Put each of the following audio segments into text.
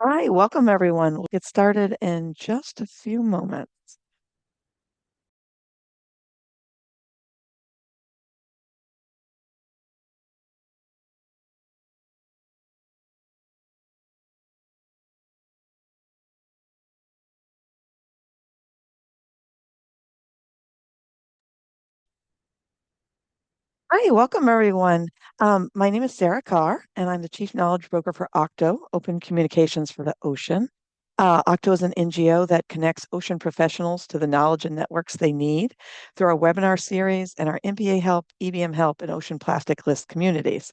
All right, welcome everyone. We'll get started in just a few moments. Hi, welcome everyone. My name is Sarah Carr, and I'm the Chief Knowledge Broker for Octo, Open Communications for the Ocean. Octo is an NGO that connects ocean professionals to the knowledge and networks they need through our webinar series and our MPA help, EBM help, and ocean plastic list communities.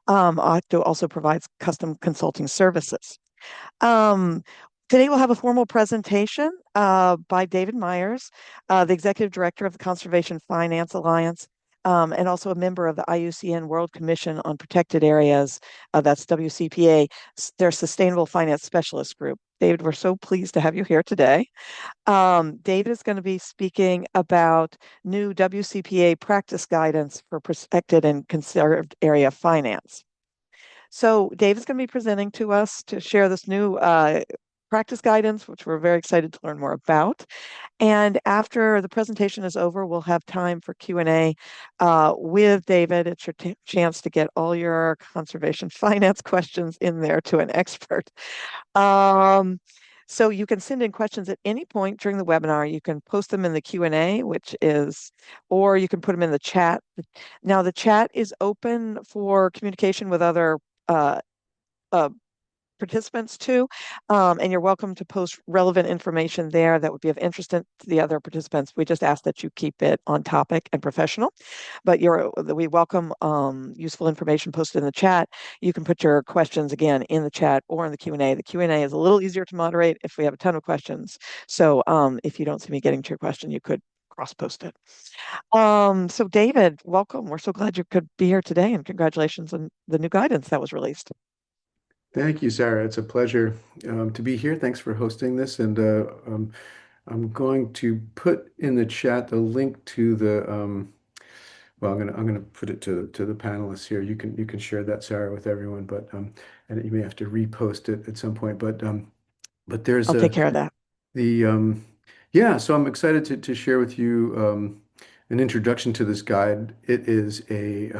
Octo also provides custom consulting services. Um, Today we'll have a formal presentation by David Meyers, the Executive Director of the Conservation Finance Alliance, and also a member of the IUCN World Commission on Protected Areas. That's WCPA, their Sustainable Finance Specialist Group. David, we're so pleased to have you here today. David is going to be speaking about new WCPA practice guidance for protected and conserved area finance. So Dave is going to be presenting to us to share this new practice guidance, which we're very excited to learn more about. And after the presentation is over, we'll have time for Q&A with David. It's your chance to get all your conservation finance questions in there to an expert. Um, so you can send in questions at any point during the webinar. You can post them in the Q&A, or you can put them in the chat. Now the chat is open for communication with other uh, uh, participants too, and you're welcome to post relevant information there that would be of interest to the other participants. We just ask that you keep it on topic and professional, but we welcome useful information posted in the chat. You can put your questions again in the chat or in the Q&A. The Q&A is a little easier to moderate if we have a ton of questions. So if you don't see me getting to your question, you could cross-post it. So David, welcome. We're so glad you could be here today, and congratulations on the new guidance that was released. Thank you, Sarah. It's a pleasure to be here. Thanks for hosting this. And I'm going to put in the chat the link to the well, I'm gonna put it to the panelists here. You can share that, Sarah, with everyone, but and you may have to repost it at some point. But there's I'll take care of that. the yeah. So I'm excited to share with you an introduction to this guide. It is a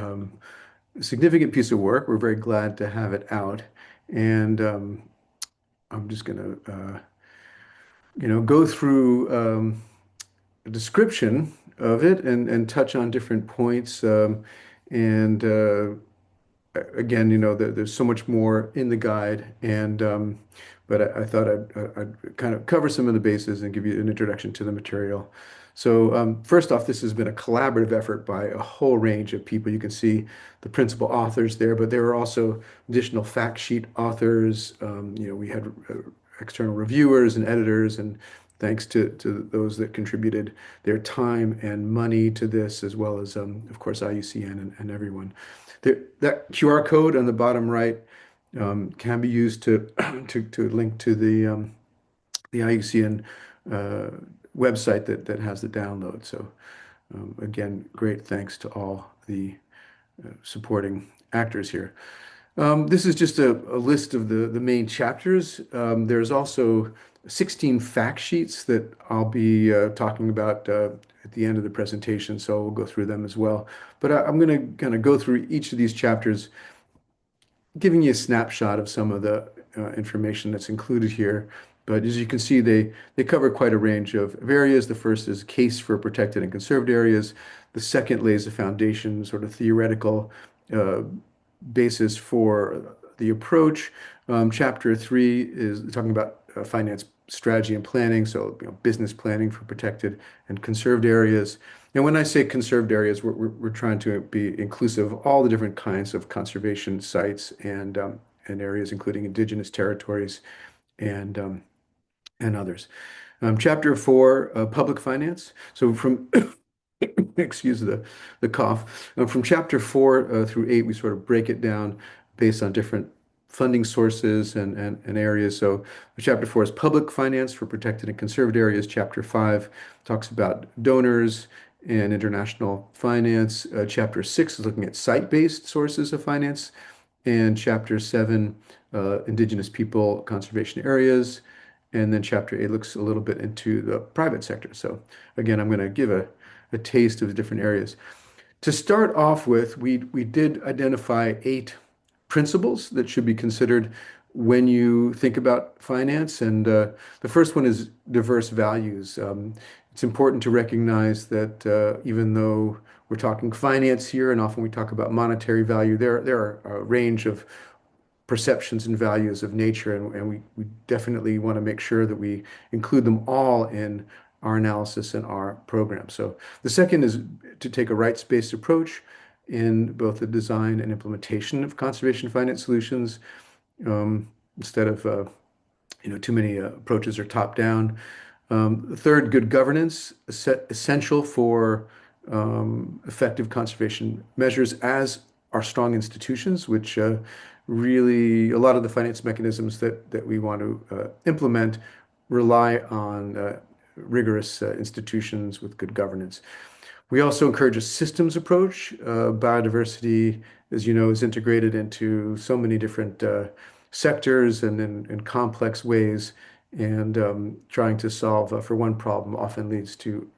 significant piece of work. We're very glad to have it out. And I'm just going to, go through a description of it and touch on different points. And again, there's so much more in the guide. But I thought I'd kind of cover some of the bases and give you an introduction to the material. So first off, this has been a collaborative effort by a whole range of people. You can see the principal authors there, but there are also additional fact sheet authors. We had external reviewers and editors, and thanks to those that contributed their time and money to this, as well as, of course, IUCN and everyone. That QR code on the bottom right can be used to to link to the IUCN uh, website that has the download. So again, great thanks to all the supporting actors here. This is just a list of the main chapters. There's also 16 fact sheets that I'll be talking about at the end of the presentation, so we'll go through them as well. But I'm going to kind of go through each of these chapters, giving you a snapshot of some of the information that's included here. But as you can see, they cover quite a range of areas. The first is case for protected and conserved areas. The second lays a foundation, sort of theoretical uh, basis for the approach. Chapter 3 is talking about finance strategy and planning, so business planning for protected and conserved areas. And when I say conserved areas, we're trying to be inclusive of all the different kinds of conservation sites and areas, including indigenous territories and and others. Chapter 4, public finance. So from excuse the cough. From chapter 4 through 8, we sort of break it down based on different funding sources and areas. So chapter 4 is public finance for protected and conserved areas. Chapter 5 talks about donors and international finance. Chapter 6 is looking at site-based sources of finance. and Chapter 7, indigenous people conservation areas. And then Chapter 8 looks a little bit into the private sector. So again, I'm going to give a taste of the different areas. To start off with, we did identify 8 principles that should be considered when you think about finance. And the first one is diverse values. It's important to recognize that even though we're talking finance here, and often we talk about monetary value, there are a range of perceptions and values of nature, and we definitely want to make sure that we include them all in our analysis and our program. So the second is to take a rights-based approach in both the design and implementation of conservation finance solutions, instead of too many approaches are top-down. The third, good governance, essential for effective conservation measures, as are strong institutions, which really a lot of the finance mechanisms that we want to implement rely on rigorous institutions with good governance. We also encourage a systems approach. Biodiversity, as you know, is integrated into so many different sectors and in complex ways. And trying to solve for one problem often leads to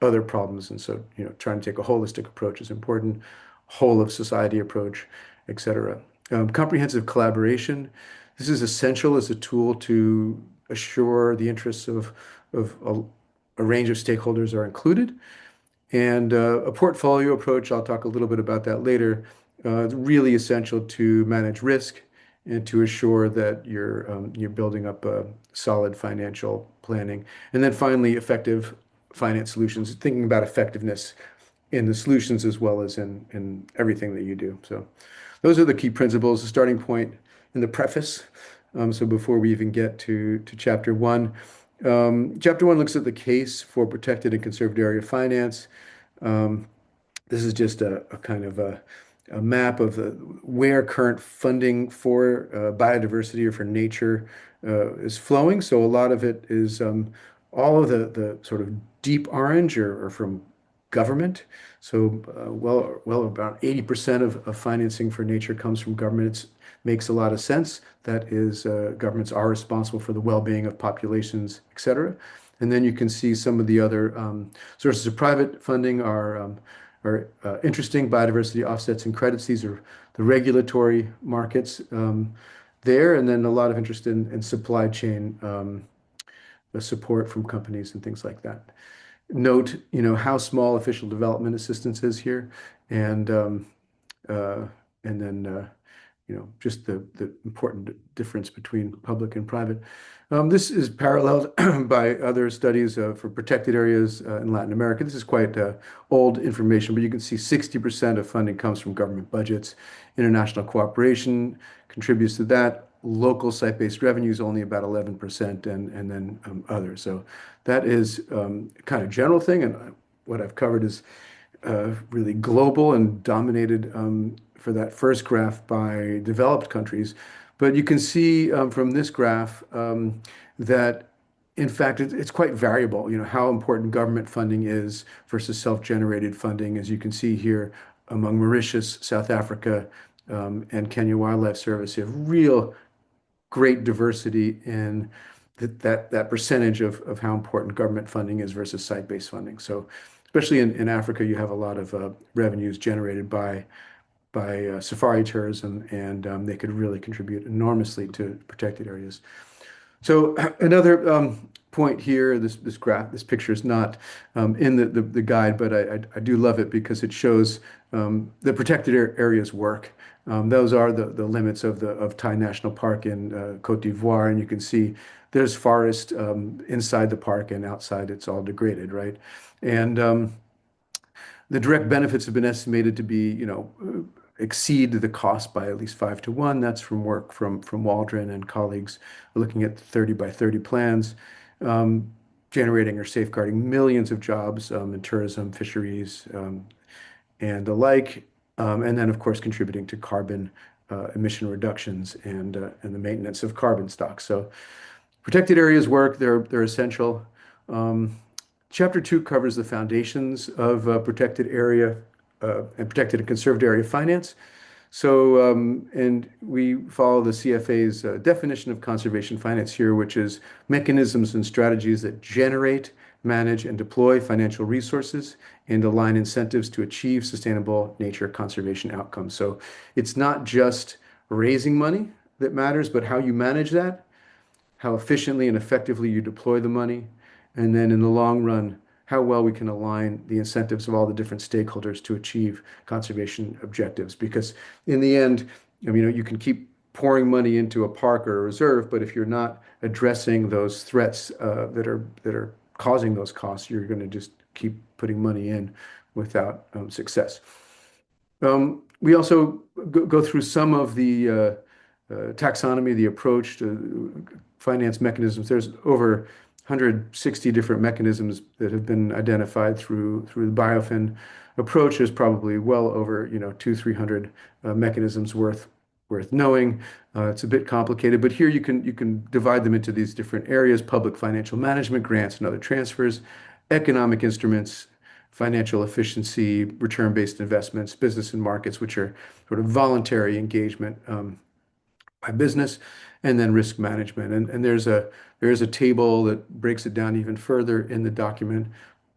other problems. And so, trying to take a holistic approach is important, whole of society approach, etc. Comprehensive collaboration. This is essential as a tool to assure the interests of a range of stakeholders are included. And a portfolio approach, I'll talk a little bit about that later, it's really essential to manage risk and to assure that you're building up a solid financial planning. And then finally, effective finance solutions, thinking about effectiveness in the solutions as well as in everything that you do. So those are the key principles, the starting point in the preface. So before we even get to chapter one, chapter one looks at the case for protected and conserved area finance. Um, this is just a kind of a map of where current funding for biodiversity or for nature is flowing. So a lot of it is all of the sort of deep orange or from government. So well about 80% of financing for nature comes from government. It makes a lot of sense. That is, governments are responsible for the well-being of populations, et cetera. And then you can see some of the other sources of private funding are interesting. Biodiversity offsets and credits. These are the regulatory markets there, and then a lot of interest in supply chain support from companies and things like that. Note, how small official development assistance is here, and uh, and then just the important difference between public and private. This is paralleled by other studies for protected areas in Latin America. This is quite old information, but you can see 60% of funding comes from government budgets. International cooperation contributes to that. Local site-based revenue is only about 11%, and then others. So that is kind of general thing, and what I've covered is really global and dominated for that first graph by developed countries. But you can see from this graph that, in fact, it's quite variable, how important government funding is versus self-generated funding. As you can see here, among Mauritius, South Africa, and Kenya Wildlife Service, you have real great diversity in that percentage of how important government funding is versus site-based funding. So especially in Africa, you have a lot of revenues generated by safari tourism, and they could really contribute enormously to protected areas. So another point here, this graph, this picture is not in the guide, but I do love it because it shows the protected areas work. Those are the limits of Thai National Park in Côte d'Ivoire, and you can see there's forest inside the park, and outside it's all degraded, right? And the direct benefits have been estimated to be, exceed the cost by at least 5 to 1. That's from work from Waldron and colleagues looking at 30 by 30 plans, generating or safeguarding millions of jobs in tourism, fisheries, and the like, and then of course contributing to carbon emission reductions and the maintenance of carbon stocks. So protected areas work; they're essential. Chapter 2 covers the foundations of protected area and protected and conserved area finance. And we follow the CFA's definition of conservation finance here, which is mechanisms and strategies that generate, manage, and deploy financial resources and align incentives to achieve sustainable nature conservation outcomes. So it's not just raising money that matters, but how you manage that, how efficiently and effectively you deploy the money, and then in the long run, how well we can align the incentives of all the different stakeholders to achieve conservation objectives. Because in the end, I mean, you can keep pouring money into a park or a reserve, but if you're not addressing those threats that are causing those costs, you're going to just keep putting money in without success. We also go through some of the taxonomy, the approach to finance mechanisms. There's over 160 different mechanisms that have been identified through the biofin approach. There's probably well over, two, 300 mechanisms worth knowing. It's a bit complicated, but here you can divide them into these different areas: public financial management, grants and other transfers, economic instruments, financial efficiency, return-based investments, business and markets, which are sort of voluntary engagement by business, and then risk management. And there's a table that breaks it down even further in the document.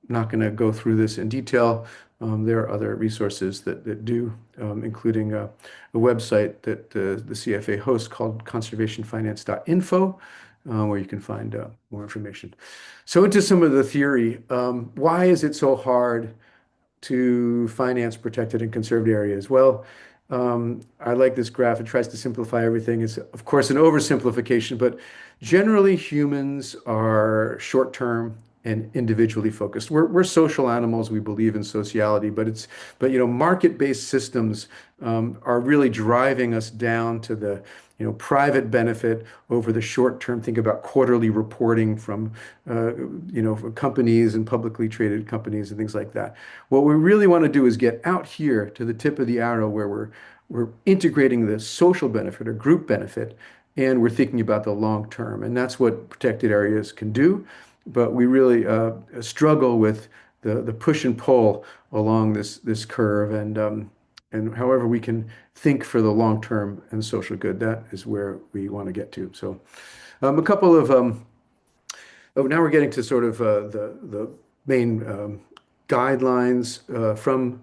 I'm not going to go through this in detail. There are other resources that do, including a website that the CFA hosts called conservationfinance.info, where you can find more information. So into some of the theory, why is it so hard to finance protected and conserved areas? Well, I like this graph. It tries to simplify everything. It's, of course, an oversimplification, but generally humans are short-term and individually focused. We're social animals. We believe in sociality, but market-based systems are really driving us down to the private benefit over the short term. Think about quarterly reporting from companies and publicly traded companies and things like that. What we really want to do is get out here to the tip of the arrow where we're integrating the social benefit or group benefit, and we're thinking about the long term. And that's what protected areas can do. But we really struggle with the push and pull along this curve, and however we can think for the long term and social good, that is where we want to get to. So, a couple of oh, now we're getting to sort of the main guidelines from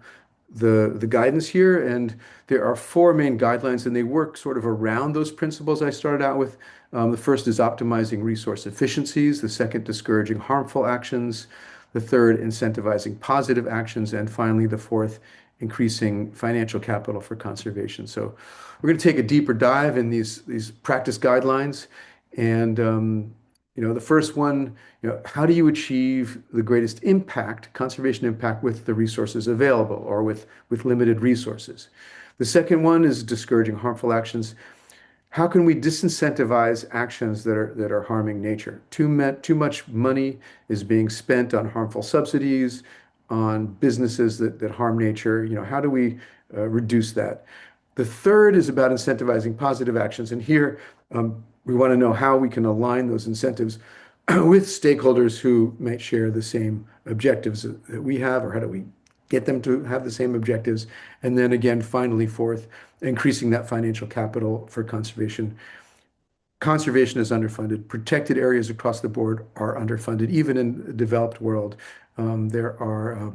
the guidance here, and there are four main guidelines, and they work sort of around those principles I started out with. The first is optimizing resource efficiencies. The second, discouraging harmful actions. The third, incentivizing positive actions. And finally, the fourth, increasing financial capital for conservation. So we're going to take a deeper dive in these practice guidelines. And the first one, how do you achieve the greatest impact, conservation impact, with the resources available or with limited resources? The second one is discouraging harmful actions. How can we disincentivize actions that are harming nature? Too much money is being spent on harmful subsidies, on businesses that harm nature. How do we reduce that? The third is about incentivizing positive actions. And here we want to know how we can align those incentives with stakeholders who might share the same objectives that we have, or how do we get them to have the same objectives? And then again, finally, fourth, increasing that financial capital for conservation. Conservation is underfunded. Protected areas across the board are underfunded. Even in the developed world, there are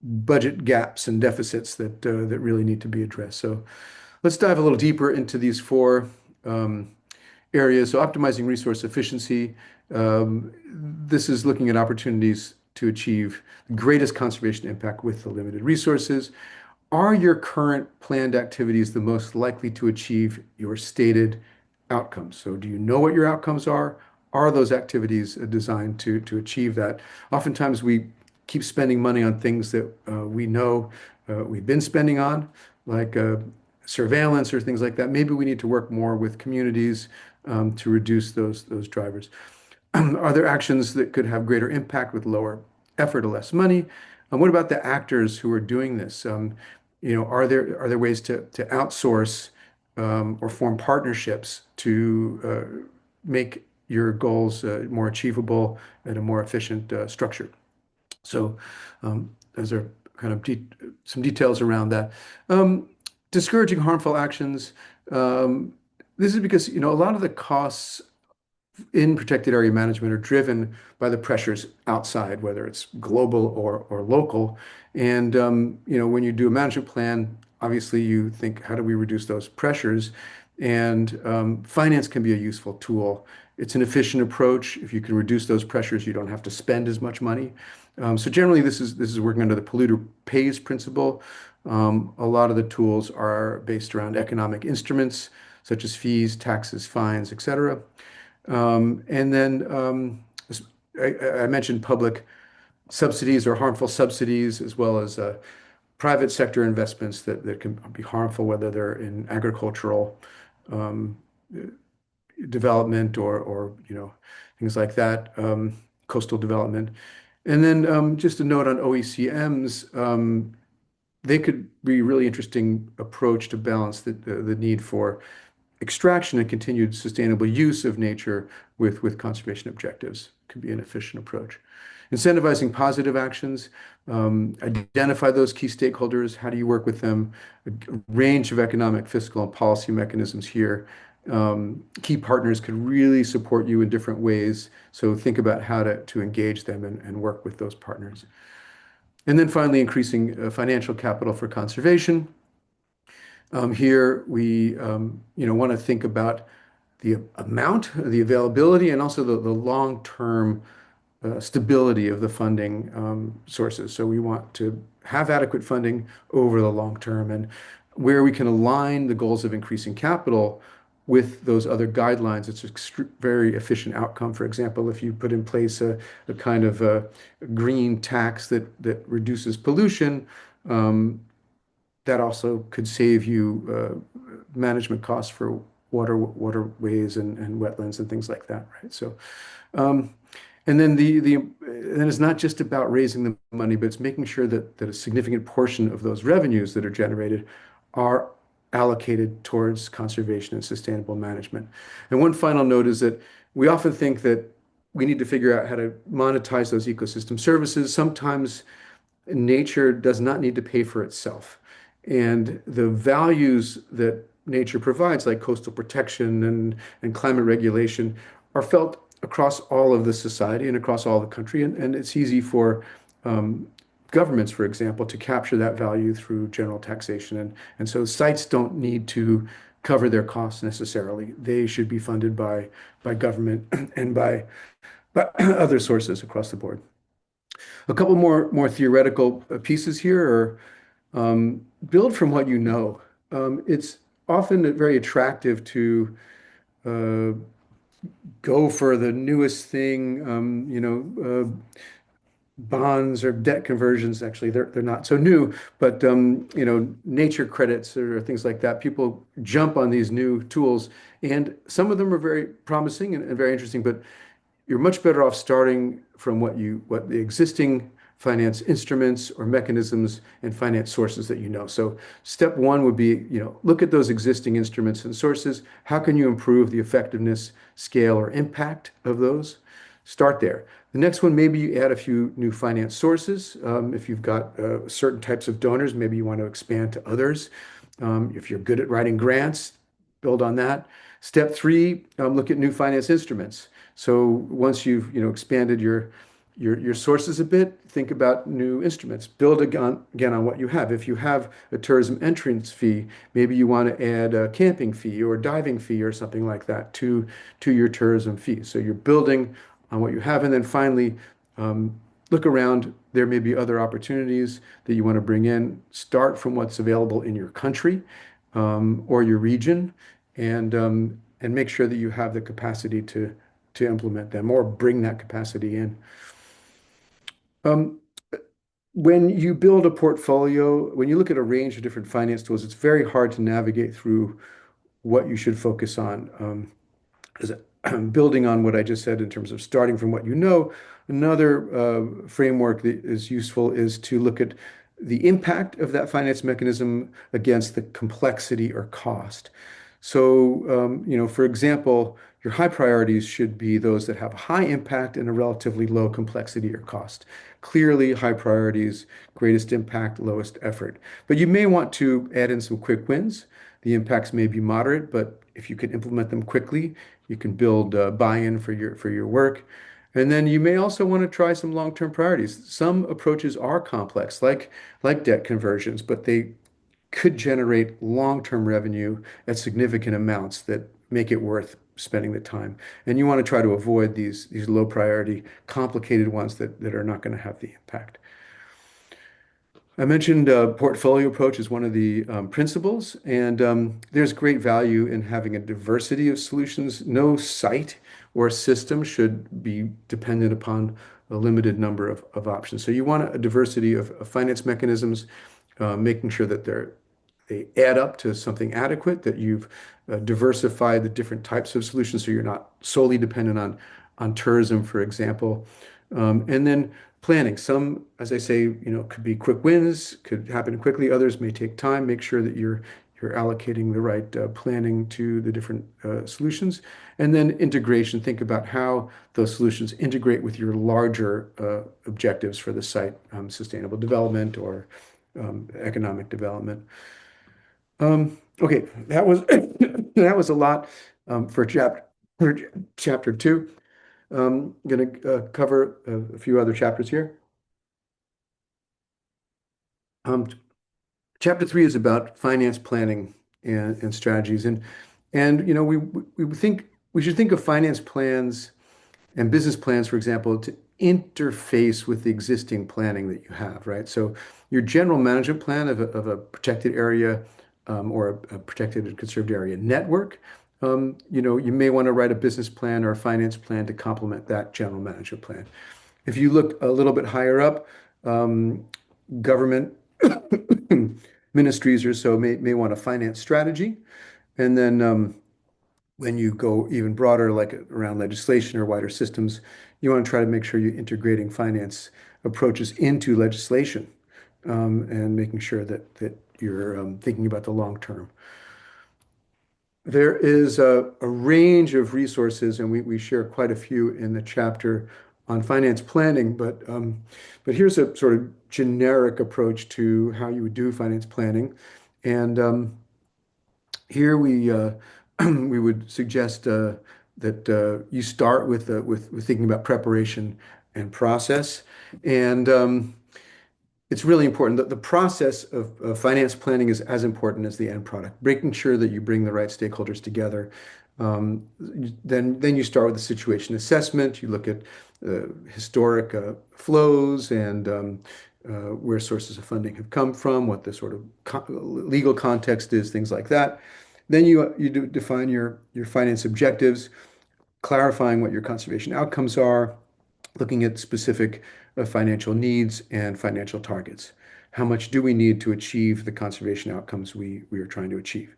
budget gaps and deficits that really need to be addressed. So let's dive a little deeper into these four areas. So optimizing resource efficiency. This is looking at opportunities to achieve the greatest conservation impact with the limited resources. Are your current planned activities the most likely to achieve your stated outcomes? So do you know what your outcomes are? Are those activities designed to achieve that? Oftentimes we keep spending money on things that we know we've been spending on, like surveillance or things like that. Maybe we need to work more with communities to reduce those drivers. Are there actions that could have greater impact with lower effort or less money? What about the actors who are doing this? Are there ways to outsource or form partnerships to make your goals more achievable and a more efficient structure? So those are kind of some details around that. Discouraging harmful actions. Um, this is because, a lot of the costs in protected area management are driven by the pressures outside, whether it's global or local. And when you do a management plan, obviously you think, how do we reduce those pressures? And finance can be a useful tool. It's an efficient approach. If you can reduce those pressures, you don't have to spend as much money. So generally, this is working under the polluter pays principle. A lot of the tools are based around economic instruments such as fees, taxes, fines, etc. And then I mentioned public subsidies or harmful subsidies, as well as private sector investments that can be harmful, whether they're in agricultural um, development or things like that, coastal development. And then just a note on OECMs, they could be a really interesting approach to balance the need for extraction and continued sustainable use of nature with conservation objectives could be an efficient approach. Incentivizing positive actions, identify those key stakeholders. How do you work with them? A range of economic, fiscal, and policy mechanisms here. Key partners could really support you in different ways. So think about how to engage them and work with those partners. And then finally, increasing financial capital for conservation. Here we want to think about the amount, the availability, and also the long-term stability of the funding sources. So we want to have adequate funding over the long term, and where we can align the goals of increasing capital with those other guidelines, it's a very efficient outcome. For example, if you put in place a kind of a green tax that reduces pollution, that also could save you management costs for waterways and wetlands and things like that, right? So, and then then it's not just about raising the money, but it's making sure that a significant portion of those revenues that are generated are allocated towards conservation and sustainable management. And one final note is that we often think that we need to figure out how to monetize those ecosystem services. Sometimes nature does not need to pay for itself. And the values that nature provides, like coastal protection and climate regulation, are felt across all of the society and across all the country. And it's easy for governments, for example, to capture that value through general taxation. And so sites don't need to cover their costs necessarily. They should be funded by government and by other sources across the board. A couple more theoretical pieces here are build from what you know. It's often very attractive to uh, go for the newest thing. Bonds or debt conversions. Actually, they're not so new, but nature credits or things like that. People jump on these new tools, and some of them are very promising and very interesting. But you're much better off starting from what the existing finance instruments or mechanisms and finance sources that you know. So step one would be, look at those existing instruments and sources. How can you improve the effectiveness, scale, or impact of those? Start there. The next one, maybe you add a few new finance sources. If you've got certain types of donors, maybe you want to expand to others. If you're good at writing grants, build on that. Step three, look at new finance instruments. So once you've expanded your sources a bit, think about new instruments. Build again on what you have. If you have a tourism entrance fee, maybe you want to add a camping fee or a diving fee or something like that to your tourism fee. So you're building on what you have, and then finally look around. There may be other opportunities that you want to bring in. Start from what's available in your country or your region, and make sure that you have the capacity to implement them or bring that capacity in. Um, when you build a portfolio, when you look at a range of different finance tools, it's very hard to navigate through what you should focus on. As building on what I just said in terms of starting from what you know, another framework that is useful is to look at the impact of that finance mechanism against the complexity or cost. So, for example, your high priorities should be those that have high impact and a relatively low complexity or cost. Clearly, high priorities, greatest impact, lowest effort. But you may want to add in some quick wins. The impacts may be moderate, but if you can implement them quickly, you can build buy-in for your work. And then you may also want to try some long-term priorities. Some approaches are complex, like debt conversions, but they could generate long-term revenue at significant amounts that make it worth spending the time. And you want to try to avoid these low priority, complicated ones that are not going to have the impact. I mentioned portfolio approach is one of the principles, and there's great value in having a diversity of solutions. No site or system should be dependent upon a limited number of options. So you want a diversity of finance mechanisms, making sure that they add up to something adequate, that you've diversified the different types of solutions so you're not solely dependent on tourism, for example. And then planning. Some, as I say, could be quick wins, could happen quickly. Others may take time. Make sure that you're allocating the right planning to the different solutions. And then integration. Think about how those solutions integrate with your larger objectives for the site, sustainable development or economic development. Okay, that was that was a lot for chapter two. I'm going to cover a few other chapters here. Um, Chapter three is about finance planning and strategies, and we think we should think of finance plans and business plans, for example, to interface with the existing planning that you have, right? So your general management plan of a protected area or a protected and conserved area network, you may want to write a business plan or a finance plan to complement that general management plan. If you look a little bit higher up, government ministries or so may want a finance strategy. And then when you go even broader, like around legislation or wider systems, you want to try to make sure you're integrating finance approaches into legislation and making sure that you're thinking about the long term. There is a range of resources, and we share quite a few in the chapter on finance planning, but here's a sort of generic approach to how you would do finance planning. And here we would suggest that you start with thinking about preparation and process. And it's really important that the process of finance planning is as important as the end product, making sure that you bring the right stakeholders together. Then you start with the situation assessment. You look at historic flows and where sources of funding have come from, what the sort of legal context is, things like that. Then you define your finance objectives, clarifying what your conservation outcomes are, looking at specific financial needs and financial targets. How much do we need to achieve the conservation outcomes we are trying to achieve?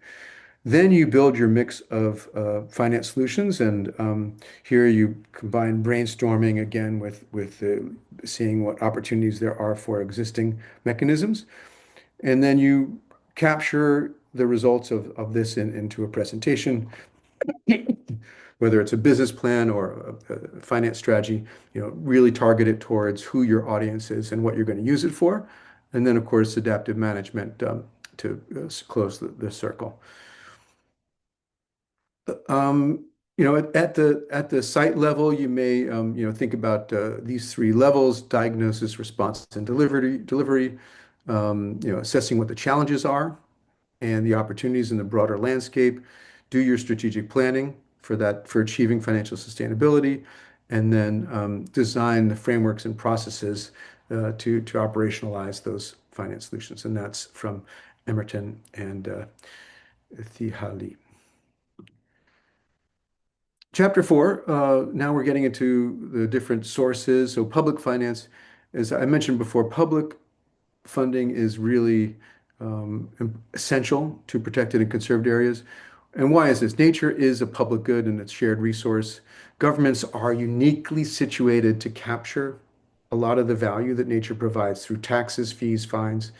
Then you build your mix of finance solutions, and here you combine brainstorming again with seeing what opportunities there are for existing mechanisms, and then you capture the results of this into a presentation, whether it's a business plan or a finance strategy, really target it towards who your audience is and what you're going to use it for. And then, of course, adaptive management to close the circle. At the site level, you may think about these three levels: diagnosis, response, and delivery. Assessing what the challenges are and the opportunities in the broader landscape. Do your strategic planning for achieving financial sustainability, and then design the frameworks and processes to operationalize those finance solutions. And that's from Emerton and Thihali. Chapter four, now we're getting into the different sources. So public finance, as I mentioned before, public funding is really essential to protected and conserved areas. And why is this? Nature is a public good and it's shared resource. Governments are uniquely situated to capture a lot of the value that nature provides through taxes, fees, fines.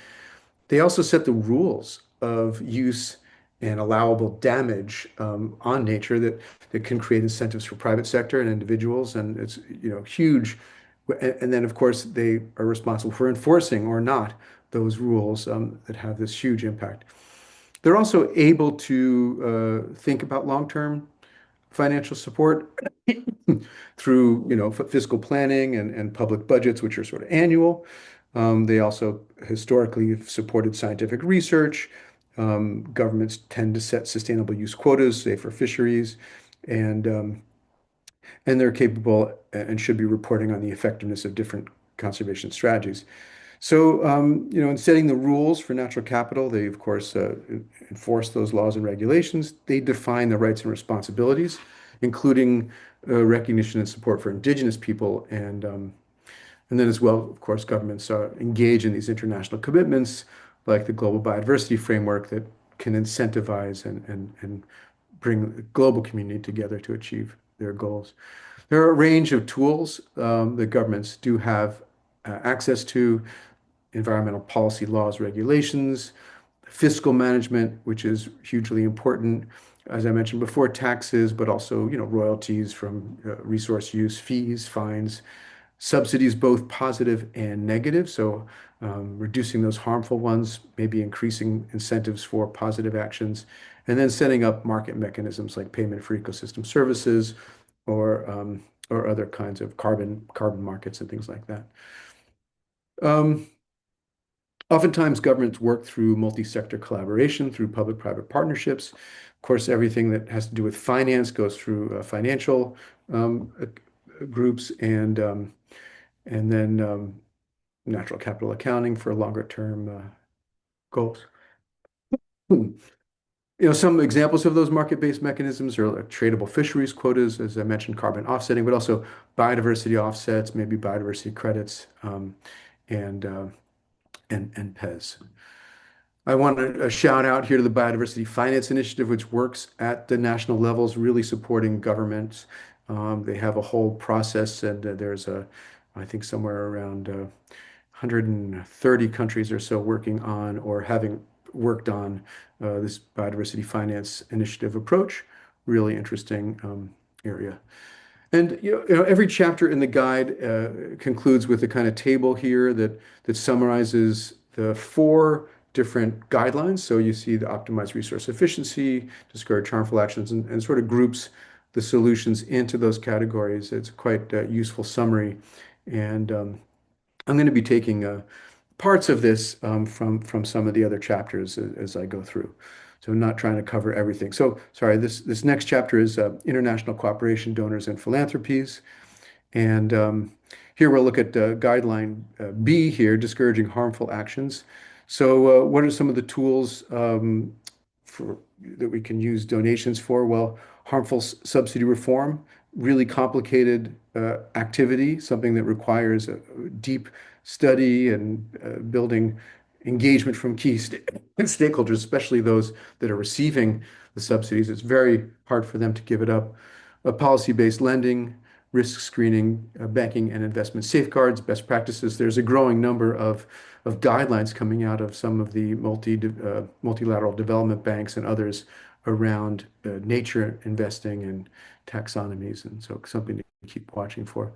They also set the rules of use and allowable damage on nature that can create incentives for private sector and individuals, and it's huge. And then, of course, they are responsible for enforcing or not those rules that have this huge impact. They're also able to think about long-term financial support through, fiscal planning and public budgets, which are sort of annual. They also historically have supported scientific research. Governments tend to set sustainable use quotas, say for fisheries, and they're capable and should be reporting on the effectiveness of different conservation strategies. So, in setting the rules for natural capital, they, of course, enforce those laws and regulations. They define the rights and responsibilities, including recognition and support for indigenous people. And then, as well, of course, governments engage in these international commitments, like the Global Biodiversity Framework, that can incentivize and bring the global community together to achieve their goals. There are a range of tools that governments do have access to: environmental policy laws, regulations, fiscal management, which is hugely important. As I mentioned before, taxes, but also, royalties from resource use, fees, fines, subsidies, both positive and negative. So, reducing those harmful ones, maybe increasing incentives for positive actions, and then setting up market mechanisms like payment for ecosystem services or other kinds of carbon markets and things like that. Um, Oftentimes, governments work through multi-sector collaboration, through public-private partnerships. Of course, everything that has to do with finance goes through financial groups, and then natural capital accounting for longer term goals. Some examples of those market-based mechanisms are like tradable fisheries quotas, as I mentioned, carbon offsetting, but also biodiversity offsets, maybe biodiversity credits, and PES. I want to shout out here to the Biodiversity Finance Initiative, which works at the national levels, really supporting governments. They have a whole process, and there's I think somewhere around 130 countries or so working on or having worked on this biodiversity finance initiative approach. Really interesting area. And every chapter in the guide concludes with a kind of table here that summarizes the four different guidelines. So you see the optimized resource efficiency, discourage harmful actions, and sort of groups the solutions into those categories. It's quite a useful summary. And I'm going to be taking parts of this from some of the other chapters as I go through. So I'm not trying to cover everything. So sorry, this next chapter is international cooperation, donors, and philanthropies. And here we'll look at guideline B here, discouraging harmful actions. So what are some of the tools that we can use donations for? Well, harmful subsidy reform, really complicated activity, something that requires a deep study and building engagement from key stakeholders, especially those that are receiving the subsidies. It's very hard for them to give it up. Policy-based lending, risk screening, banking and investment safeguards, best practices. There's a growing number of guidelines coming out of some of the multilateral development banks and others around nature investing and taxonomies, and so something to keep watching for.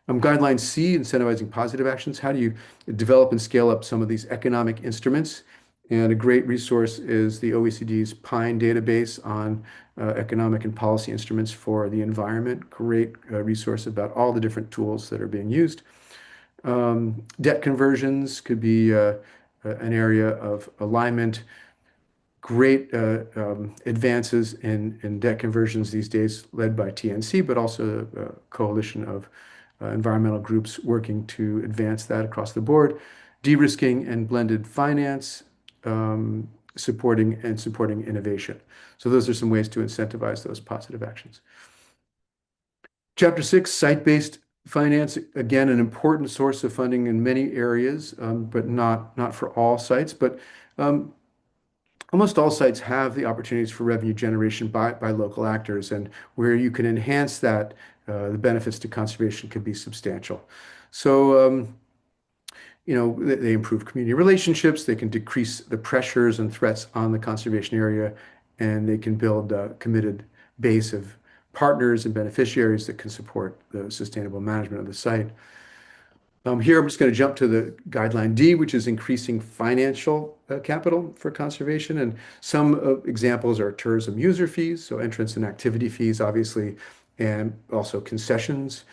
Guideline C, incentivizing positive actions. How do you develop and scale up some of these economic instruments? And a great resource is the OECD's PINE database on economic and policy instruments for the environment. Great resource about all the different tools that are being used. Debt conversions could be an area of alignment. Great advances in debt conversions these days, led by TNC, but also a coalition of environmental groups working to advance that across the board. De-risking and blended finance, supporting innovation. So those are some ways to incentivize those positive actions. Chapter 6, site-based finance, again, an important source of funding in many areas, but not for all sites. But almost all sites have the opportunities for revenue generation by local actors, and where you can enhance that, the benefits to conservation can be substantial. So, they improve community relationships, they can decrease the pressures and threats on the conservation area, and they can build a committed base of partners and beneficiaries that can support the sustainable management of the site. Here, I'm just going to jump to the guideline D, which is increasing financial capital for conservation. And some examples are tourism user fees, so entrance and activity fees, obviously, and also concessions,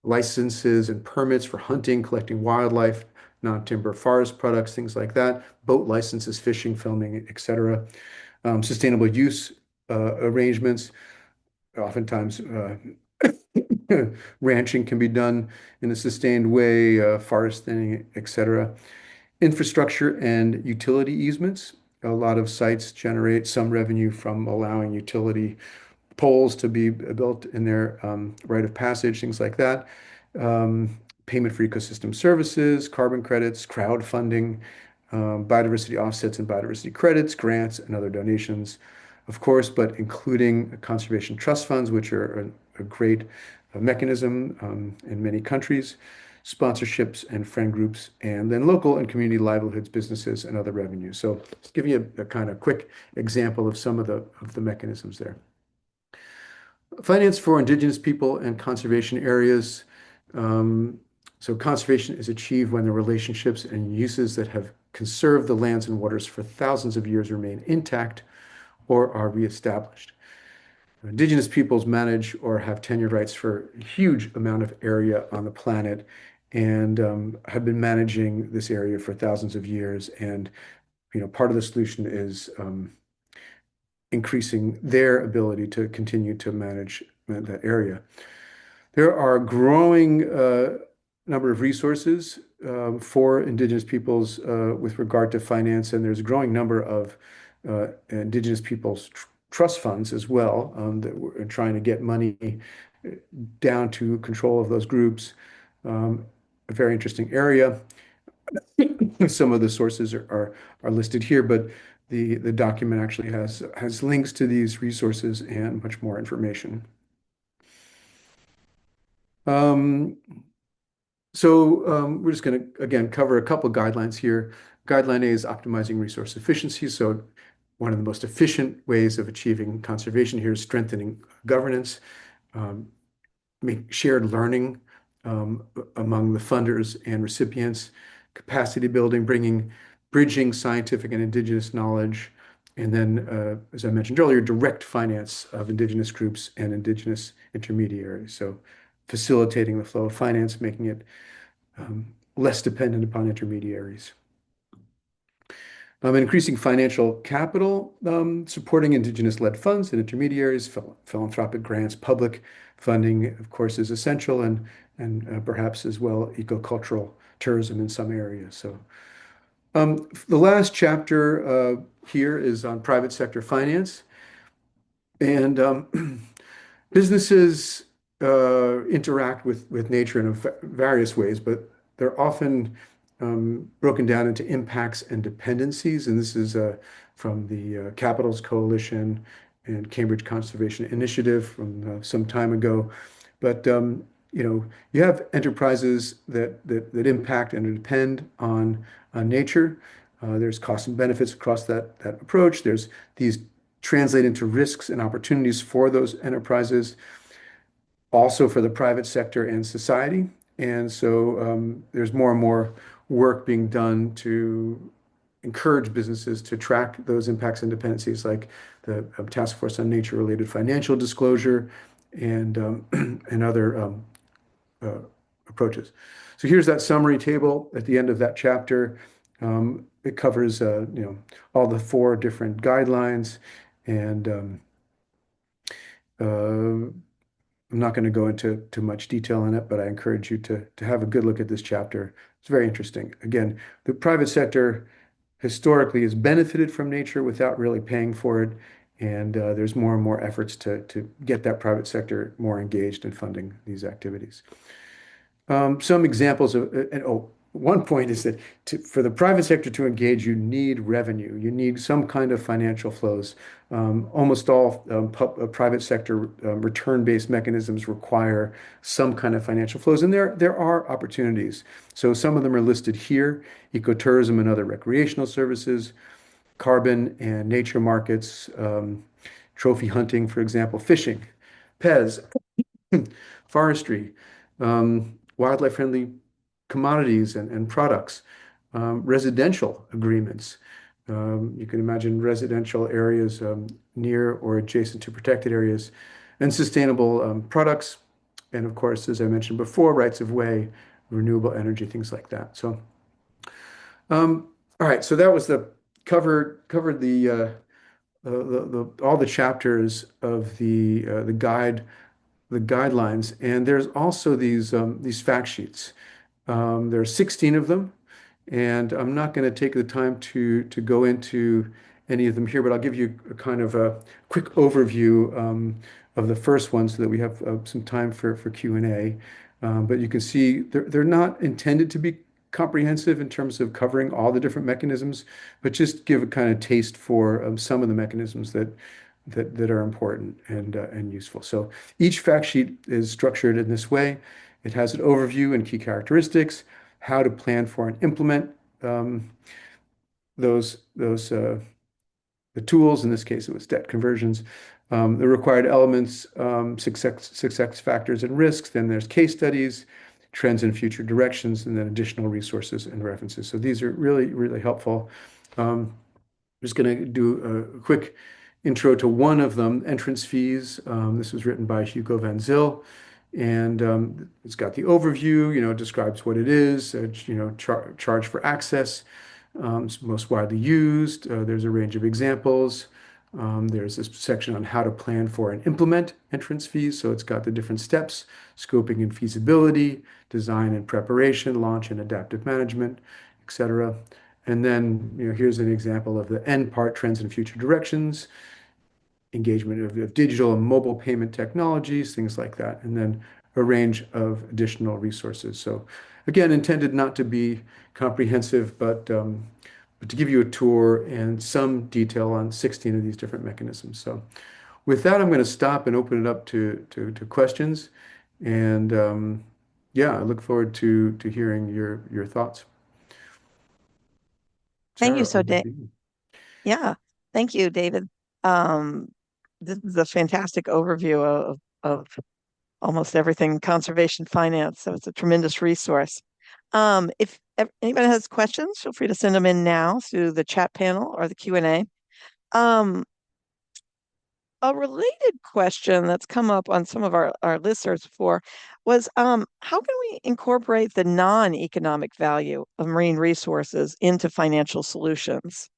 licenses and permits for hunting, collecting wildlife, non-timber forest products, things like that, boat licenses, fishing, filming, etc. Sustainable use arrangements, oftentimes ranching can be done in a sustained way, forest thinning, etc. Infrastructure and utility easements. A lot of sites generate some revenue from allowing utility poles to be built in their rite of passage, things like that. Payment for ecosystem services, carbon credits, crowdfunding, biodiversity offsets and biodiversity credits, grants, and other donations, of course, but including conservation trust funds, which are a great mechanism in many countries, sponsorships and friend groups, and then local and community livelihoods, businesses, and other revenues. So just giving you a kind of quick example of some of the mechanisms there. Finance for indigenous people and conservation areas. So conservation is achieved when the relationships and uses that have conserved the lands and waters for thousands of years remain intact or are reestablished. Indigenous peoples manage or have tenure rights for a huge amount of area on the planet and have been managing this area for thousands of years. And part of the solution is increasing their ability to continue to manage that area. There are a growing number of resources for Indigenous peoples with regard to finance, and there's a growing number of Indigenous peoples trust funds as well that are trying to get money down to control of those groups. A very interesting area. Some of the sources are listed here, but the document actually has links to these resources and much more information. We're just going to, again, cover a couple of guidelines here. Guideline A is optimizing resource efficiency. So one of the most efficient ways of achieving conservation here is strengthening governance, make shared learning among the funders and recipients, capacity building, bridging scientific and indigenous knowledge, and then, as I mentioned earlier, direct finance of indigenous groups and indigenous intermediaries. So facilitating the flow of finance, making it less dependent upon intermediaries. Increasing financial capital, supporting indigenous-led funds and intermediaries, philanthropic grants, public funding, of course, is essential, and perhaps as well ecocultural tourism in some areas. So the last chapter here is on private sector finance. And businesses interact with nature in various ways, but they're often broken down into impacts and dependencies. And this is from the Capitals Coalition and Cambridge Conservation Initiative from some time ago. But you have enterprises that impact and depend on nature. There's costs and benefits across that approach. There's these translate into risks and opportunities for those enterprises, also for the private sector and society. And so there's more and more work being done to encourage businesses to track those impacts and dependencies, like the Task Force on Nature-related Financial Disclosure and other approaches. So here's that summary table at the end of that chapter. It covers all the 4 different guidelines, and I'm not going to go into too much detail on it, but I encourage you to have a good look at this chapter. It's very interesting. Again, the private sector historically has benefited from nature without really paying for it, and there's more and more efforts to get that private sector more engaged in funding these activities. Some examples of, one point is that for the private sector to engage, you need revenue. You need some kind of financial flows. Almost all private sector return-based mechanisms require some kind of financial flows, and there are opportunities. So some of them are listed here: ecotourism and other recreational services, carbon and nature markets, trophy hunting, for example, fishing, PEZ, forestry, wildlife-friendly commodities and products, residential agreements. You can imagine residential areas near or adjacent to protected areas, and sustainable products, and of course, as I mentioned before, rights of way, renewable energy, things like that. So, all right, so that was the covered the all the chapters of the guide, the guidelines, and there's also these fact sheets. There are 16 of them, and I'm not going to take the time to go into any of them here, but I'll give you a kind of a quick overview of the first one so that we have some time for Q&A. But you can see they're not intended to be comprehensive in terms of covering all the different mechanisms, but just give a kind of taste for some of the mechanisms that are important and useful. So each fact sheet is structured in this way. It has an overview and key characteristics, how to plan for and implement um, those the tools. In this case, it was debt conversions, the required elements, success factors and risks. Then there's case studies, trends and future directions, and then additional resources and references. So these are really, really helpful. I'm just going to do a quick intro to one of them, entrance fees. This was written by Hugo Van Zyl, and it's got the overview, describes what it is, charge for access, it's most widely used. There's a range of examples. There's this section on how to plan for and implement entrance fees. So it's got the different steps, scoping and feasibility, design and preparation, launch and adaptive management, etc. And then, here's an example of the end part, trends and future directions, engagement of digital and mobile payment technologies, things like that, and then a range of additional resources. So again, intended not to be comprehensive, but to give you a tour and some detail on 16 of these different mechanisms. So with that, I'm going to stop and open it up to questions. And yeah, I look forward to hearing your thoughts. Thank you Sarah, so, over Dave. to you. Yeah, thank you, David. Um, this is a fantastic overview of almost everything conservation finance. So it's a tremendous resource. If anybody has questions, feel free to send them in now through the chat panel or the Q&A. Um, a related question that's come up on some of our listeners before was how can we incorporate the non-economic value of marine resources into financial solutions?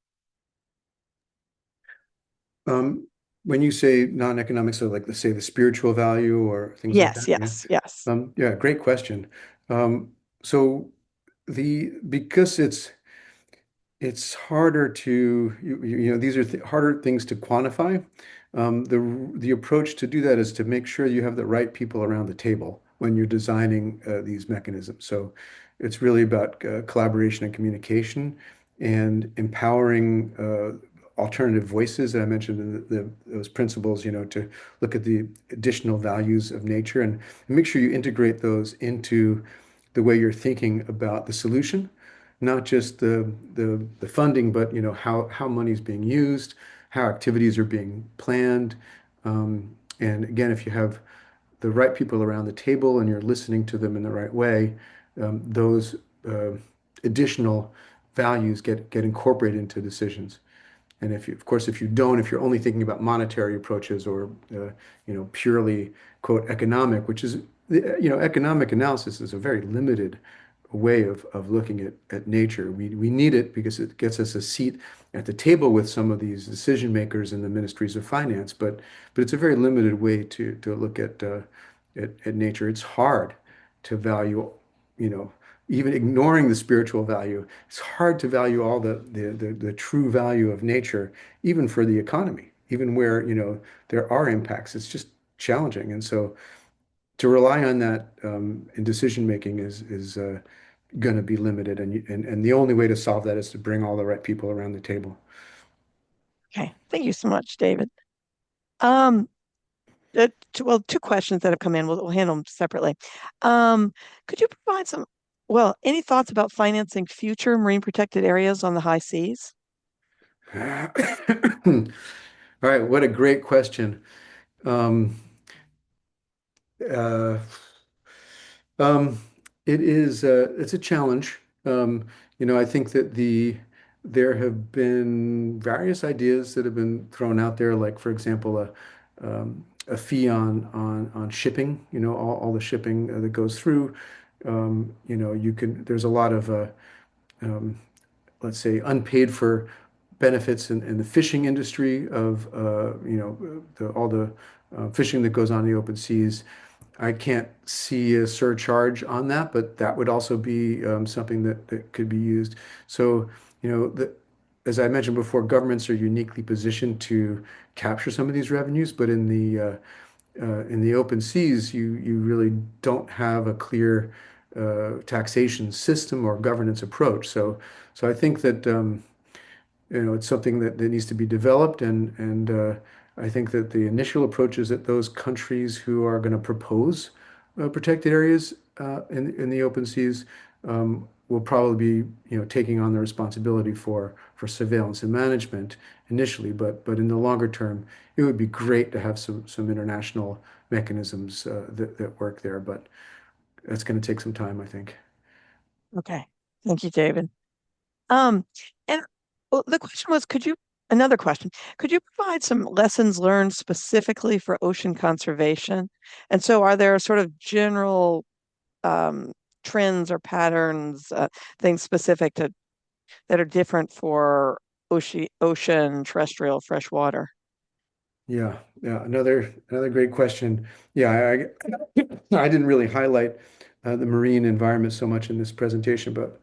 Um, when you say non-economic, so like let's say the spiritual value or things like Yes, that, yeah. yes, yes. Yeah, great question. So the because it's harder to these are th harder things to quantify. The approach to do that is to make sure you have the right people around the table when you're designing these mechanisms. So it's really about collaboration and communication and empowering alternative voices that I mentioned in those principles, to look at the additional values of nature and make sure you integrate those into the way you're thinking about the solution, not just the funding, but how money is being used, how activities are being planned. And again, if you have the right people around the table and you're listening to them in the right way, those additional values get incorporated into decisions. And of course, if you don't, if you're only thinking about monetary approaches or, purely quote economic, which is, economic analysis is a very limited way of looking at nature. We need it because it gets us a seat at the table with some of these decision makers in the ministries of finance, but it's a very limited way to look at nature. It's hard to value, you know, even ignoring the spiritual value. It's hard to value all the true value of nature, even for the economy, even where, there are impacts. It's just challenging. And so to rely on that in decision making is going to be limited, and the only way to solve that is to bring all the right people around the table. Okay, thank you so much, David. Um, two questions that have come in. We'll handle them separately. Could you provide any thoughts about financing future marine protected areas on the high seas? All right, what a great question. Um, uh, um, it's a challenge. I think that there have been various ideas that have been thrown out there, like for example, a fee on shipping. All the shipping that goes through. There's a lot of um, let's say, unpaid for benefits in the fishing industry of, all the fishing that goes on in the open seas. I can't see a surcharge on that, but that would also be something that could be used. So, as I mentioned before, governments are uniquely positioned to capture some of these revenues, but in the open seas, you really don't have a clear taxation system or governance approach. So I think that it's something that needs to be developed, and I think that the initial approaches that those countries who are going to propose protected areas in the open seas will probably be taking on the responsibility for surveillance and management initially, but in the longer term, it would be great to have some international mechanisms that work there, but that's going to take some time, I think. Okay. Thank you, David. Um, and well, the question was, another question, could you provide some lessons learned specifically for ocean conservation? And so are there sort of general um, trends or patterns, things specific to that are different for ocean, terrestrial, freshwater? Yeah, yeah, another great question. Yeah, I didn't really highlight the marine environment so much in this presentation, but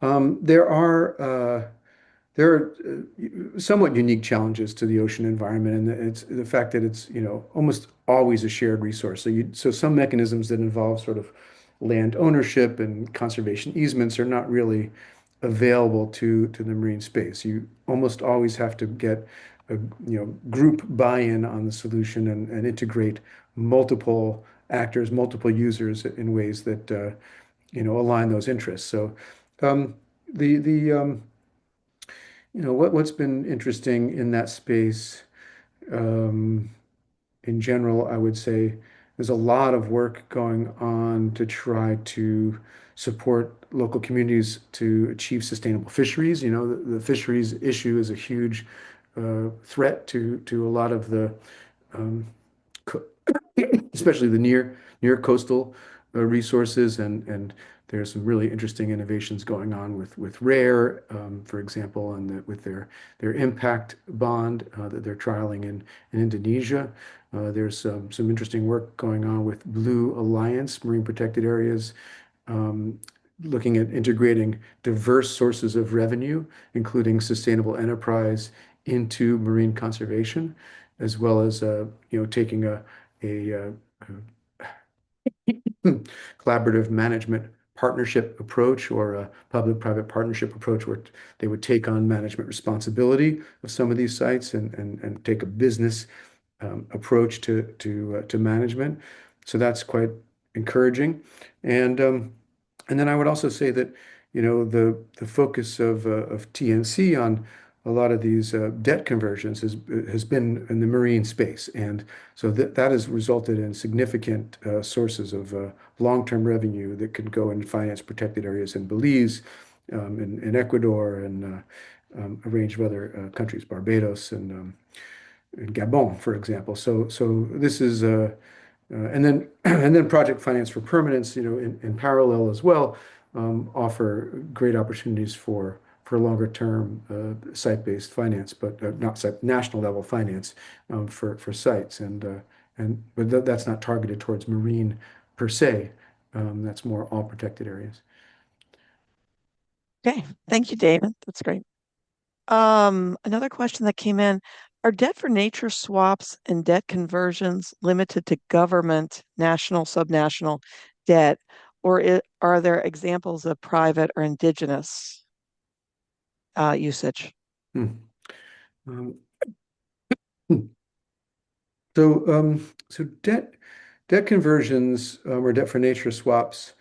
there are there are somewhat unique challenges to the ocean environment, and it's the fact that it's, almost always a shared resource. So some mechanisms that involve sort of land ownership and conservation easements are not really available to the marine space. You almost always have to get a, group buy-in on the solution and integrate multiple actors, multiple users in ways that align those interests. So the what's been interesting in that space, um, in general, I would say there's a lot of work going on to try to support local communities to achieve sustainable fisheries. The fisheries issue is a huge threat to a lot of the um, co- especially the near coastal resources, and there's some really interesting innovations going on with Rare, for example, and with their impact bond that they're trialing in Indonesia. There's some interesting work going on with Blue Alliance marine protected areas, um, looking at integrating diverse sources of revenue, including sustainable enterprise, into marine conservation, as well as taking a collaborative management partnership approach or a public-private partnership approach where they would take on management responsibility of some of these sites and take a business approach to management. So that's quite encouraging. And and then I would also say that, the focus of TNC on a lot of these debt conversions has been in the marine space, and so that has resulted in significant sources of long-term revenue that could go and finance protected areas in Belize, in Ecuador, and a range of other countries, Barbados and Gabon, for example. So this is and then and then project finance for permanence, in parallel as well, offer great opportunities for longer term site-based finance, but not site, national level finance for sites, and but that's not targeted towards marine per se. That's more all protected areas. Okay. Thank you, David. That's great. Another question that came in, are debt for nature swaps and debt conversions limited to government, national, subnational debt, or are there examples of private or indigenous usage? Hmm. Um, hmm. So debt conversions or debt for nature swaps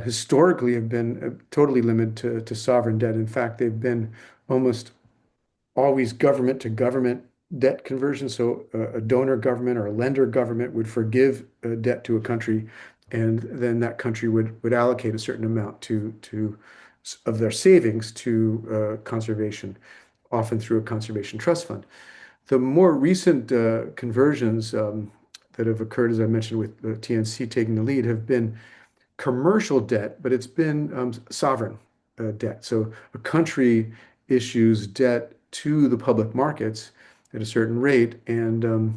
historically have been totally limited to sovereign debt. In fact, they've been almost always government to government debt conversion. So a donor government or a lender government would forgive a debt to a country, and then that country would allocate a certain amount to of their savings to conservation, often through a conservation trust fund. The more recent conversions that have occurred, as I mentioned, with the TNC taking the lead, have been commercial debt, but it's been sovereign debt. So a country issues debt to the public markets at a certain rate, and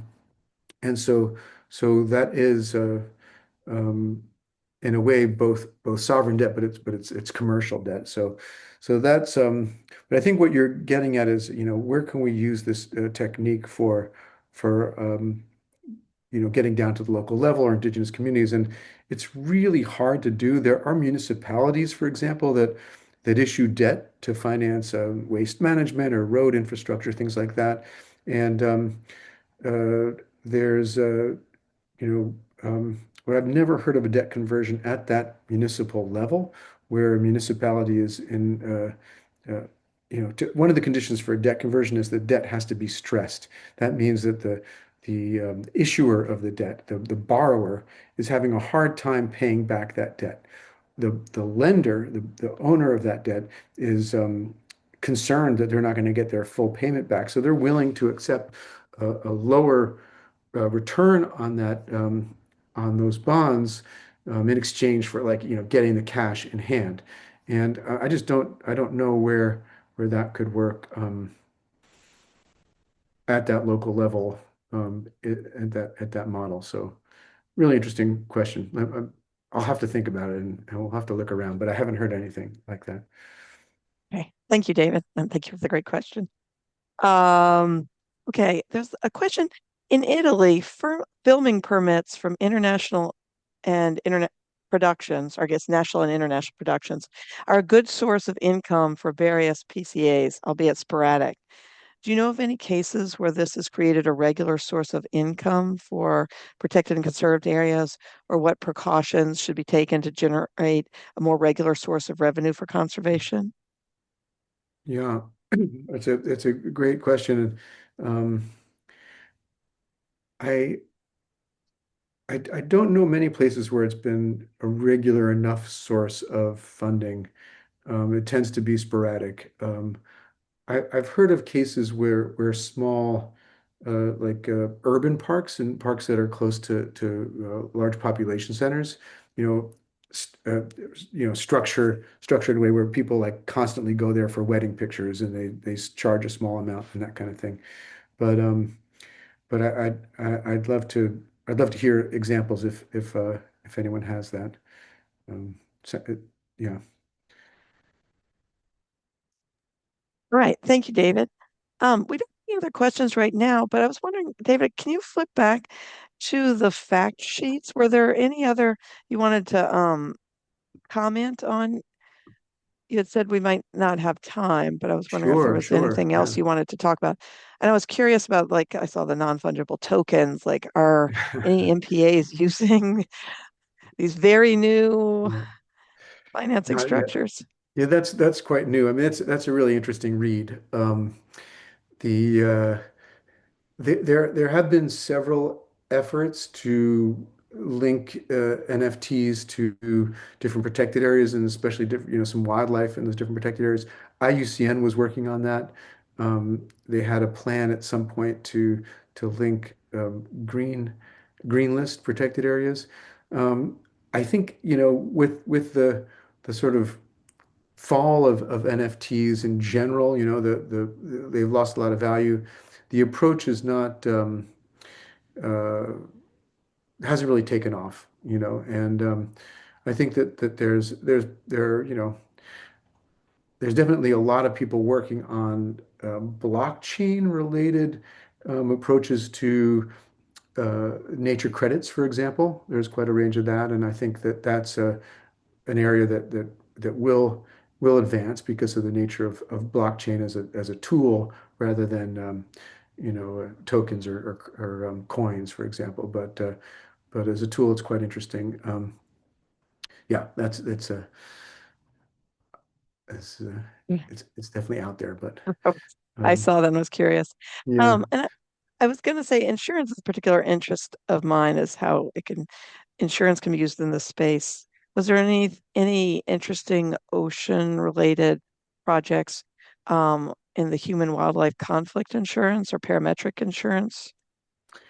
so that is um, in a way both sovereign debt, but it's commercial debt. So that's but I think what you're getting at is, where can we use this technique for getting down to the local level or indigenous communities. And it's really hard to do. There are municipalities, for example, that issue debt to finance waste management or road infrastructure, things like that. And there's but I've never heard of a debt conversion at that municipal level where a municipality is one of the conditions for a debt conversion is that debt has to be stressed. That means that the issuer of the debt, the borrower, is having a hard time paying back that debt. The lender, the owner of that debt, is concerned that they're not going to get their full payment back. So they're willing to accept a lower return on that on those bonds in exchange for, like, getting the cash in hand. And I don't know where that could work at that local level at that model. So really interesting question. I'll have to think about it, and we'll have to look around, but I haven't heard anything like that. Okay. Thank you, David, and thank you for the great question. Um, okay, there's a question. In Italy, filming permits from international and internet productions, or I guess national and international productions, are a good source of income for various PCAs, albeit sporadic. Do you know of any cases where this has created a regular source of income for protected and conserved areas, or what precautions should be taken to generate a more regular source of revenue for conservation? Yeah, it's a great question. And I I don't know many places where it's been a regular enough source of funding. It tends to be sporadic. I've heard of cases where small, like urban parks and parks that are close to large population centers, you know, structured in a way where people like constantly go there for wedding pictures, and they charge a small amount and that kind of thing. But I'd love to hear examples if anyone has that. Yeah, All right. Thank you, David. We don't have any other questions right now, but I was wondering, David, can you flip back to the fact sheets? Were there any other you wanted to comment on? You had said we might not have time, but I was wondering if there sure, was sure, anything else yeah. you wanted to talk about. And I was curious about, like, I saw the non-fungible tokens. Like, are any MPAs using these very new Yeah. financing Not yet. structures? Yeah, that's quite new. I mean, that's a really interesting read. The There have been several efforts to link NFTs to different protected areas, and especially some wildlife in those different protected areas. IUCN was working on that. They had a plan at some point to link green list protected areas. I think, with the sort of fall of NFTs in general, they've lost a lot of value. The approach is not uh, hasn't really taken off, and I think that there's definitely a lot of people working on blockchain related approaches to nature credits, for example. There's quite a range of that, and I think that's an area that will advance because of the nature of blockchain as a tool rather than tokens or coins, for example. But as a tool, it's quite interesting. Yeah, that's it's, uh, it's definitely out there, but I Um, saw that and was curious. yeah. And I was going to say insurance is a particular interest of mine is how insurance can be used in this space. Was there any interesting ocean related projects in the human wildlife conflict insurance or parametric insurance that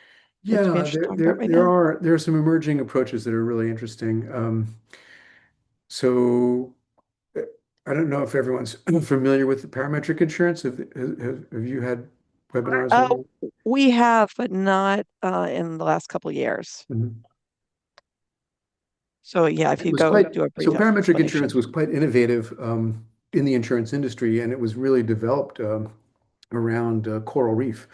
you'd be Yeah, interested in talking about right now? there are some emerging approaches that are really interesting. So uh, I don't know if everyone's familiar with the parametric insurance. Have you had webinars Uh, on that? we have, but not in the last couple of years. Mhm. So yeah, if It you was go quite, do a so brief parametric insurance explanation. was quite innovative in the insurance industry, and it was really developed around coral reef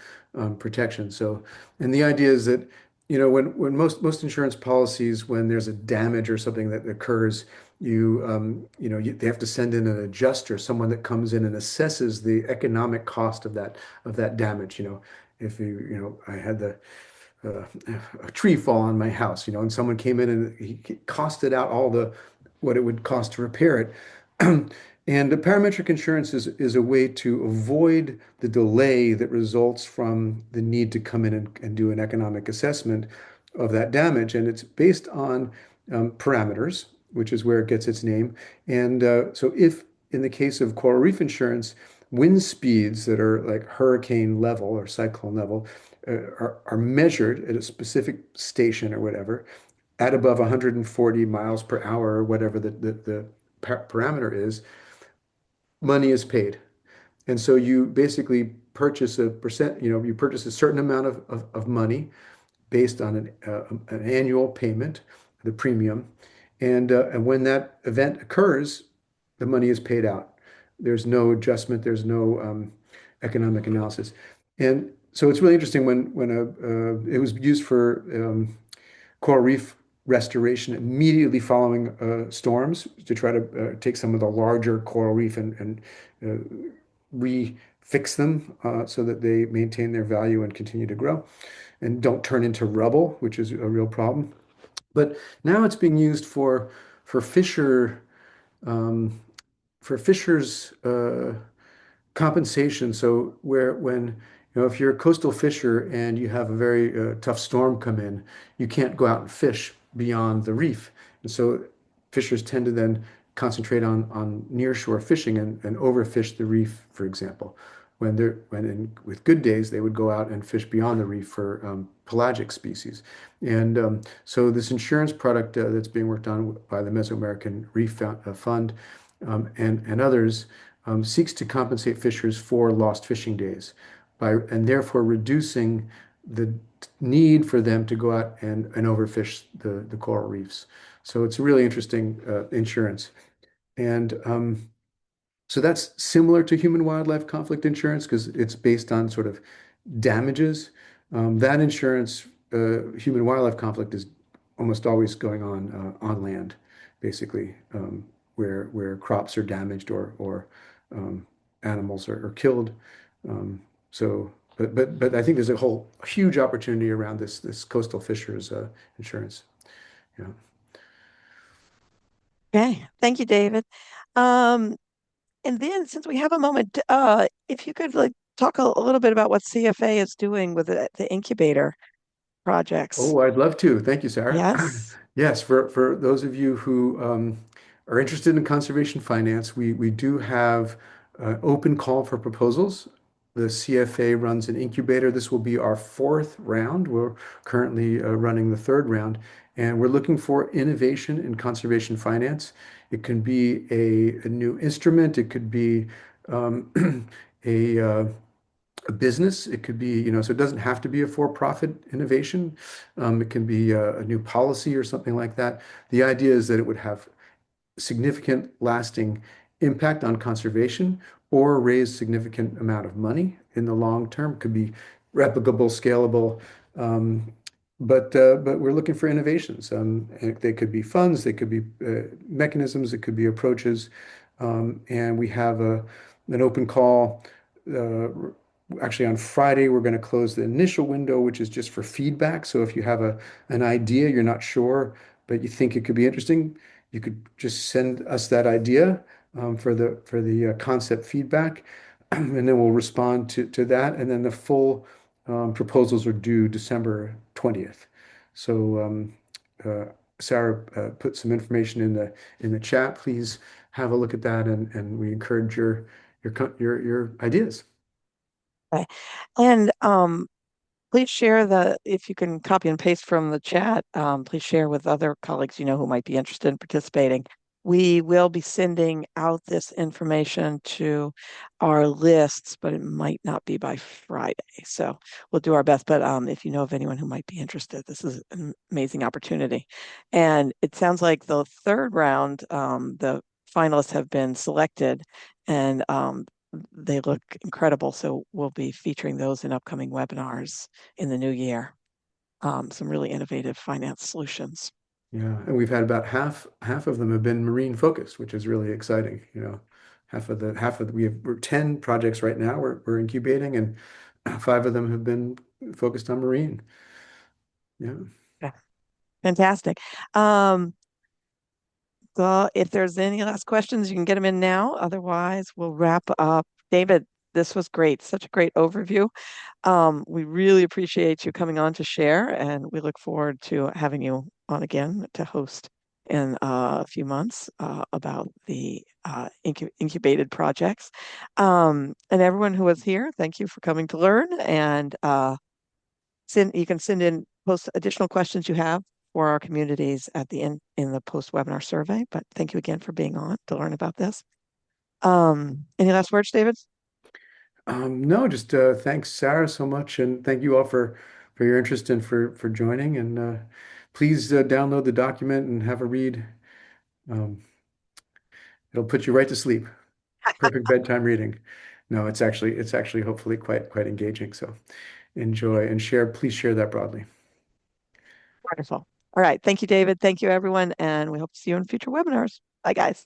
protection. So, and the idea is that, when most insurance policies, when there's a damage or something that occurs, they have to send in an adjuster, someone that comes in and assesses the economic cost of that damage. If I had uh, a tree fall on my house, and someone came in and he costed out what it would cost to repair it. And the parametric insurance is a way to avoid the delay that results from the need to come in and do an economic assessment of that damage. And it's based on parameters, which is where it gets its name. And so if in the case of coral reef insurance, wind speeds that are like hurricane level or cyclone level are measured at a specific station or whatever at above 140 miles per hour or whatever the parameter is, money is paid. And so you basically purchase a percent, you purchase a certain amount of money based on an annual payment, the premium. And when that event occurs, the money is paid out. There's no adjustment, there's no economic analysis. And so it's really interesting when it was used for coral reef restoration immediately following storms to try to take some of the larger coral reef and refix them so that they maintain their value and continue to grow and don't turn into rubble, which is a real problem. But now it's being used for fisher um, for fishers compensation. So if you're a coastal fisher and you have a very tough storm come in, you can't go out and fish beyond the reef. And so fishers tend to then concentrate on nearshore fishing and overfish the reef, for example. With good days, they would go out and fish beyond the reef for pelagic species. And so this insurance product that's being worked on by the Mesoamerican Reef Fund and others seeks to compensate fishers for lost fishing days and therefore reducing the need for them to go out and overfish the coral reefs. So it's a really interesting insurance. And so that's similar to human wildlife conflict insurance because it's based on sort of damages. That insurance, human wildlife conflict, is almost always going on land, basically, where crops are damaged or um, animals are killed. Um, but I think there's a whole huge opportunity around this coastal fishers insurance. Yeah. Okay, thank you, David. Um, and then, since we have a moment, if you could like talk a little bit about what CFA is doing with the incubator projects. Oh, I'd love to. Thank you, Sarah. Yes. Yes, for those of you who are interested in conservation finance, we do have open call for proposals. The CFA runs an incubator. This will be our fourth round. We're currently running the third round, and we're looking for innovation in conservation finance. It can be a new instrument. It could be a business. It could be, so it doesn't have to be a for-profit innovation. It can be a new policy or something like that. The idea is that it would have significant lasting impact on conservation or raise significant amount of money in the long term. Could be replicable, scalable, um, but we're looking for innovations. And they could be funds, they could be mechanisms, it could be approaches, and we have an open call. Uh, Actually, on Friday, we're going to close the initial window, which is just for feedback. So if you have an idea, you're not sure, but you think it could be interesting, you could just send us that idea for the concept feedback. and then we'll respond to that. And then the full proposals are due December 20th. So uh, Sarah put some information in the chat. Please have a look at that, and we encourage your ideas. Okay. And please share if you can copy and paste from the chat, please share with other colleagues you know who might be interested in participating. We will be sending out this information to our lists, but it might not be by Friday. So we'll do our best. But if you know of anyone who might be interested, this is an amazing opportunity. And it sounds like the third round, the finalists have been selected, and they look incredible. So we'll be featuring those in upcoming webinars in the new year. Some really innovative finance solutions. Yeah, and we've had about half of them have been marine focused, which is really exciting. We're 10 projects right now we're incubating, and five of them have been focused on marine. Yeah. Yeah, fantastic. Um, well, if there's any last questions, you can get them in now. Otherwise, we'll wrap up. David, this was great. Such a great overview. We really appreciate you coming on to share, and we look forward to having you on again to host in a few months about the incubated projects. And everyone who was here, thank you for coming to learn. And you can send in post additional questions you have for our communities at the end in the post webinar survey. But thank you again for being on to learn about this. Any last words, David? No, just thanks, Sarah, so much, and thank you all for your interest and for joining. And please download the document and have a read. Um, it'll put you right to sleep. Perfect bedtime reading. No, it's actually hopefully quite engaging. So enjoy and share. Please share that broadly. Wonderful. All right. Thank you, David. Thank you, everyone. And we hope to see you in future webinars. Bye, guys.